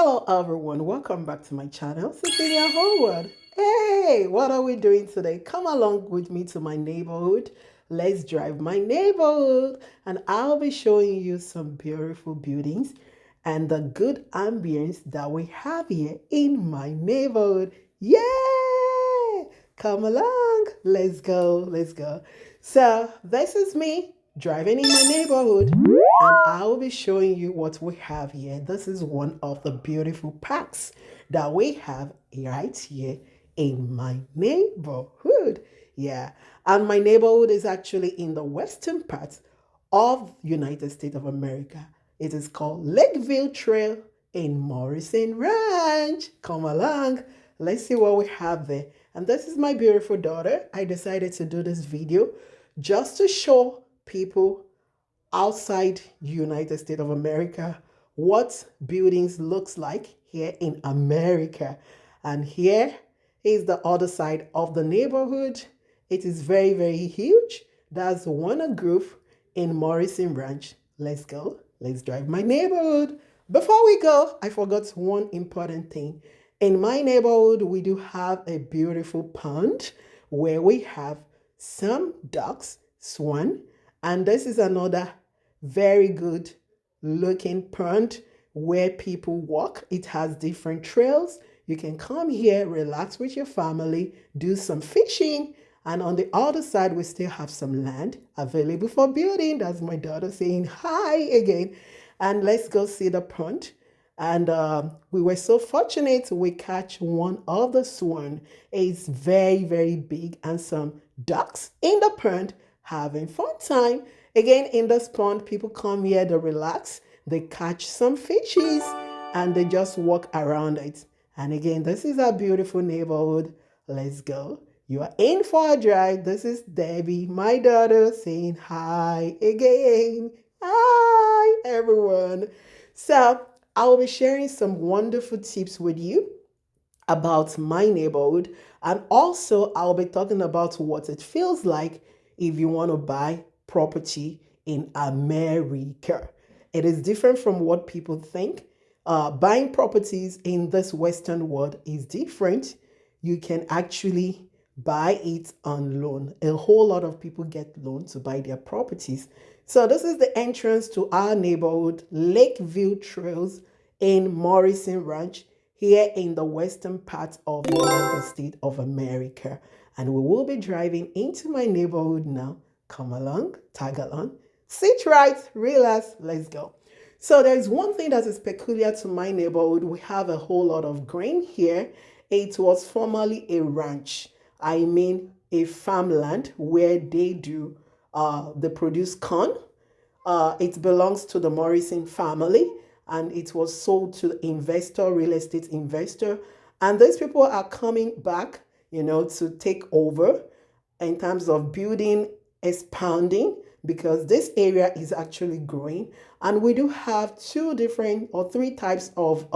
Hello everyone, welcome back to my channel, Cecilia Howard. Hey, what are we doing today? Come along with me to my neighborhood. Let's drive my neighborhood and I'll be showing you some beautiful buildings and the good ambience that we have here in my neighborhood. Yeah! Come along, let's go. So this is me driving in my neighborhood and I will be showing you what we have here. This is one of the beautiful parks that we have right here in my neighborhood. Yeah, and my neighborhood is actually in the western part of United States of America. It is called Lakeview Trail in Morrison Ranch. Come along, let's see what we have there. And this is my beautiful daughter. I decided to do this video just to show people outside United States of America what buildings looks like here in America. And here is the other side of the neighborhood. It is very huge. That's one groove in Morrison Ranch. Let's go. Let's drive my neighborhood. Before we go, I forgot one important thing. In my neighborhood, we do have a beautiful pond where we have some ducks, swan, and this is another very good looking pond where people walk. It has different trails. You can come here, relax with your family, do some fishing. And on the other side, we still have some land available for building. That's my daughter saying hi again. And let's go see the pond. And we were so fortunate we catch one of the swan. It's very big and some ducks in the pond having fun time. Again, in this pond, people come here to relax. They catch some fishes and they just walk around it. And again, this is our beautiful neighborhood. Let's go. You are in for a drive. This is Debbie, my daughter, saying hi again. Hi, everyone. So I will be sharing some wonderful tips with you about my neighborhood. And also, I'll be talking about what it feels like if you want to buy property in America. It is different from what people think. Buying properties in this Western world is different. You can actually buy it on loan. A whole lot of people get loans to buy their properties. So this is the entrance to our neighborhood, Lakeview Trails in Morrison Ranch, here in the western part of the United States of America. And we will be driving into my neighborhood now. Come along, tag along, sit right, relax, let's go. So there's one thing that is peculiar to my neighborhood. We have a whole lot of green here. It was formerly a ranch. I mean a farmland where they produce corn. It belongs to the Morrison family and it was sold to real estate investor. And these people are coming back, to take over in terms of building, expanding, because this area is actually growing. And we do have two different or three types of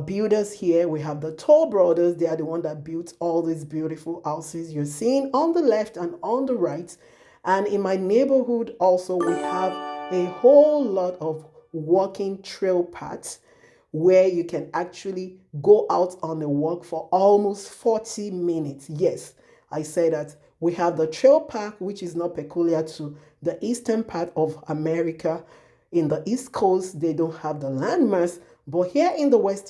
builders here. We have the Toll Brothers. They are the one that built all these beautiful houses you're seeing on the left and on the right. And in my neighborhood also, we have a whole lot of walking trail paths where you can actually go out on a walk for almost 40 minutes. Yes, I say that. We have the trail park, which is not peculiar to the eastern part of America. In the East Coast, they don't have the landmass. But here in the west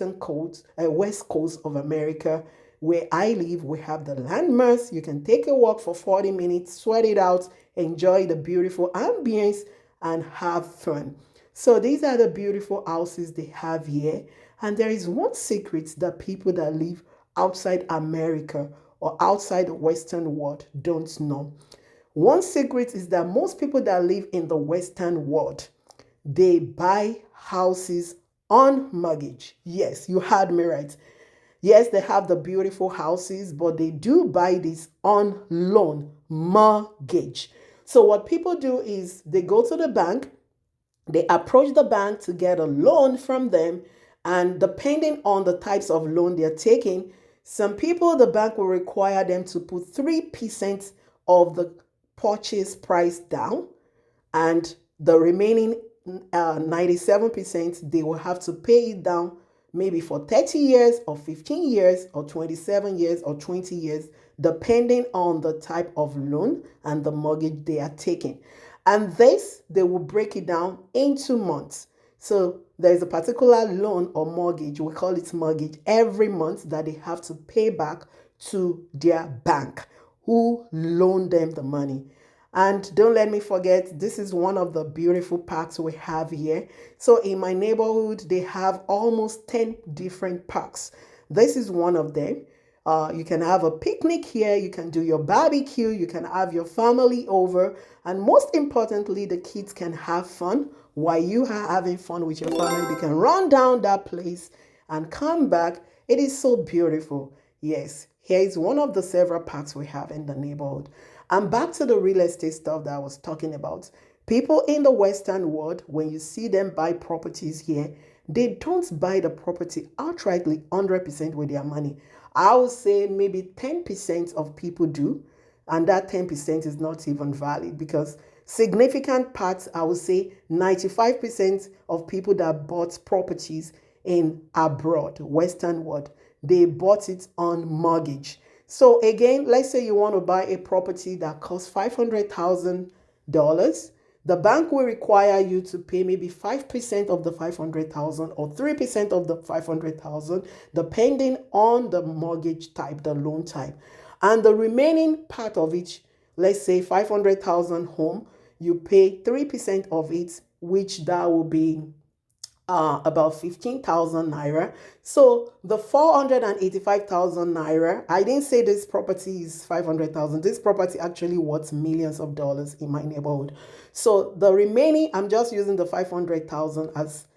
coast of America, where I live, we have the landmass. You can take a walk for 40 minutes, sweat it out, enjoy the beautiful ambience, and have fun. So these are the beautiful houses they have here. And there is one secret that people that live outside America or outside the Western world don't know. One secret is that most people that live in the Western world, they buy houses on mortgage. Yes, you heard me right. Yes, they have the beautiful houses, but they do buy this on loan, mortgage. So what people do is they go to the bank, they approach the bank to get a loan from them, and depending on the types of loan they're taking, some people, the bank will require them to put 3% of the purchase price down, and the remaining 97%, they will have to pay it down maybe for 30 years or 15 years or 27 years or 20 years, depending on the type of loan and the mortgage they are taking. And this, they will break it down into months. So there's a particular loan or mortgage, we call it mortgage, every month that they have to pay back to their bank who loaned them the money. And don't let me forget, this is one of the beautiful parks we have here. So in my neighborhood, they have almost 10 different parks. This is one of them. You can have a picnic here, you can do your barbecue, you can have your family over, and most importantly, the kids can have fun while you are having fun with your family. They can run down that place and come back. It is so beautiful. Yes, here is one of the several parks we have in the neighborhood. And back to the real estate stuff that I was talking about. People in the Western world, when you see them buy properties here, they don't buy the property outrightly 100% with their money. I would say maybe 10% of people do, and that 10% is not even valid because significant parts, I would say 95% of people that bought properties in abroad, Western world, they bought it on mortgage. So again, let's say you want to buy a property that costs $500,000. The bank will require you to pay maybe 5% of the 500,000 or 3% of the 500,000, depending on the mortgage type, the loan type. And the remaining part of it, let's say 500,000 home, you pay 3% of it, which that will be about 15,000 naira. So the 485,000 naira, I didn't say this property is 500,000. This property actually worth millions of dollars in my neighborhood. So the remaining, I'm just using the 500,000 as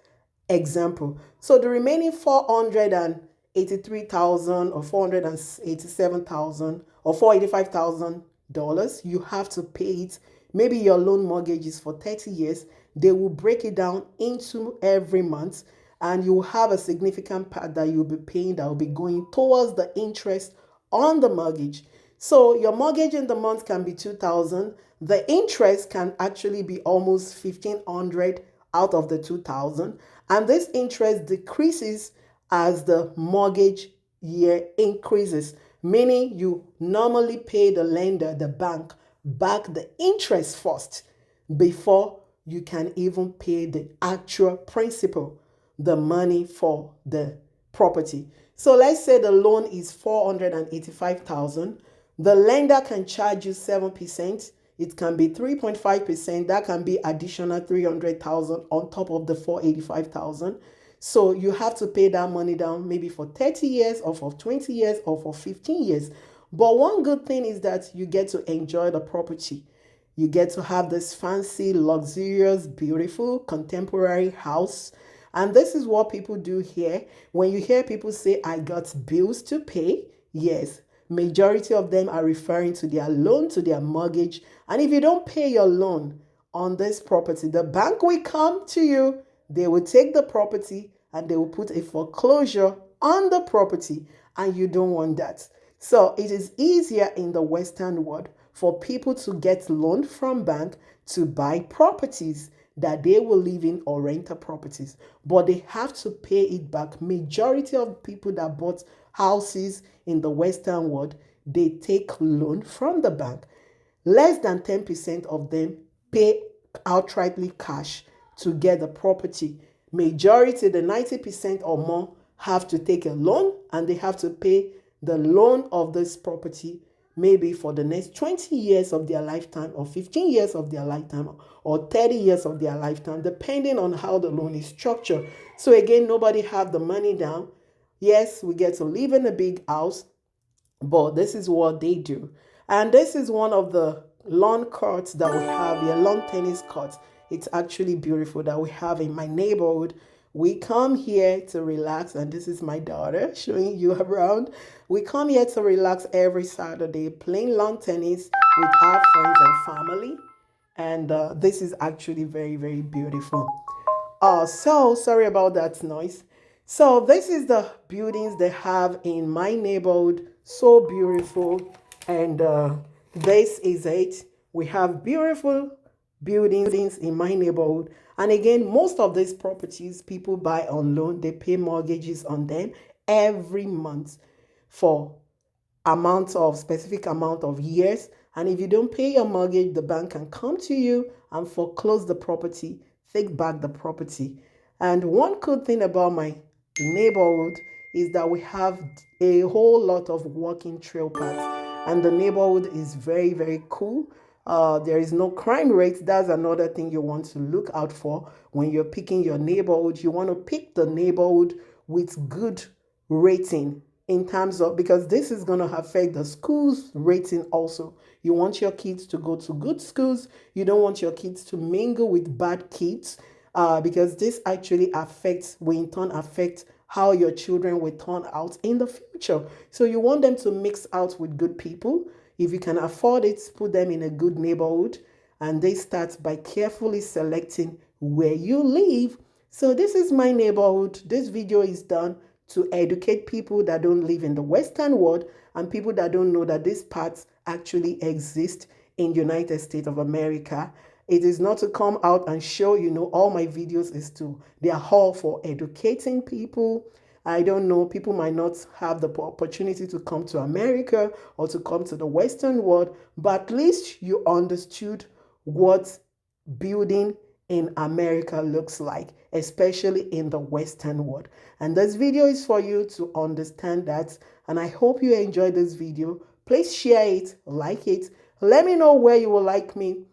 example. So the remaining 483,000 or 487,000 or $485,000, you have to pay it. Maybe your loan mortgage is for 30 years. They will break it down into every month, and you will have a significant part that you'll be paying that will be going towards the interest on the mortgage. So your mortgage in the month can be 2,000. The interest can actually be almost 1,500 out of the 2,000. And this interest decreases as the mortgage year increases, meaning you normally pay the lender, the bank, back the interest first before you can even pay the actual principal, the money for the property. So let's say the loan is 485,000. The lender can charge you 7%. It can be 3.5%. That can be additional 300,000 on top of the 485,000. So you have to pay that money down maybe for 30 years or for 20 years or for 15 years. But one good thing is that you get to enjoy the property. You get to have this fancy, luxurious, beautiful, contemporary house. And this is what people do here. When you hear people say, I got bills to pay, yes, majority of them are referring to their loan, to their mortgage. And if you don't pay your loan on this property, the bank will come to you. They will take the property and they will put a foreclosure on the property. And you don't want that. So it is easier in the Western world for people to get loan from bank to buy properties that they will live in or rental properties, but they have to pay it back. Majority of people that bought houses in the Western world, they take loan from the bank. Less than 10% of them pay outrightly cash to get the property. Majority, the 90% or more, have to take a loan and they have to pay the loan of this property maybe for the next 20 years of their lifetime or 15 years of their lifetime or 30 years of their lifetime, depending on how the loan is structured. So again, nobody have the money down. Yes, we get to live in a big house, but this is what they do. And this is one of the lawn courts that we have here, lawn tennis courts. It's actually beautiful that we have in my neighborhood. We come here to relax, and this is my daughter showing you around. We come here to relax every Saturday, playing lawn tennis with our friends and family. And this is actually very, very beautiful. So sorry about that noise. So this is the buildings they have in my neighborhood. So beautiful. And this is it. We have beautiful buildings in my neighborhood. And again, most of these properties people buy on loan, they pay mortgages on them every month for specific amount of years. And if you don't pay your mortgage, the bank can come to you and foreclose the property, take back the property. And one cool thing about my neighborhood is that we have a whole lot of walking trail paths, and the neighborhood is very, very cool. There is no crime rate. That's another thing you want to look out for when you're picking your neighborhood. You want to pick the neighborhood with good rating in terms of, because this is going to affect the school's rating also. You want your kids to go to good schools. You don't want your kids to mingle with bad kids, because this actually will in turn affect how your children will turn out in the future. So you want them to mix out with good people. If you can afford it, put them in a good neighborhood, and they start by carefully selecting where you live. So this is my neighborhood. This video is done to educate people that don't live in the Western world and people that don't know that these parts actually exist in United States of America. It is not to come out and show, all my videos is they are all for educating people. I don't know, people might not have the opportunity to come to America or to come to the Western world, but at least you understood what building in America looks like, especially in the Western world. And this video is for you to understand that. And I hope you enjoyed this video. Please share it, like it. Let me know where you would like me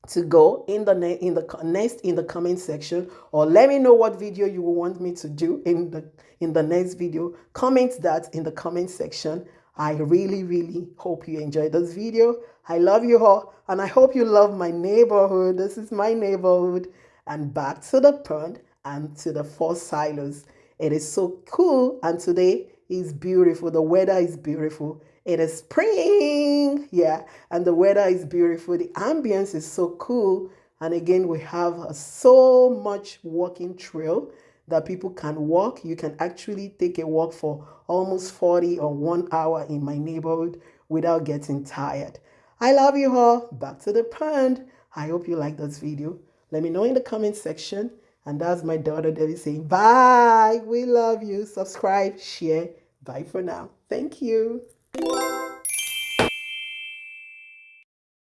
to go in the comment section, or let me know what video you will want me to do in the next video. Comment that in the comment section. I really, really hope you enjoyed this video. I love you all, and I hope you love my neighborhood. This is my neighborhood. And back to the pond and to the 4 silos. It is so cool, and today is beautiful. The weather is beautiful. It is spring, yeah, and the weather is beautiful. The ambience is so cool. And again, we have so much walking trail that people can walk. You can actually take a walk for almost 40 or 1 hour in my neighborhood without getting tired. I love you all. Back to the pond. I hope you like this video. Let me know in the comment section. And that's my daughter Debbie saying bye. We love you. Subscribe, share. Bye for now. Thank you.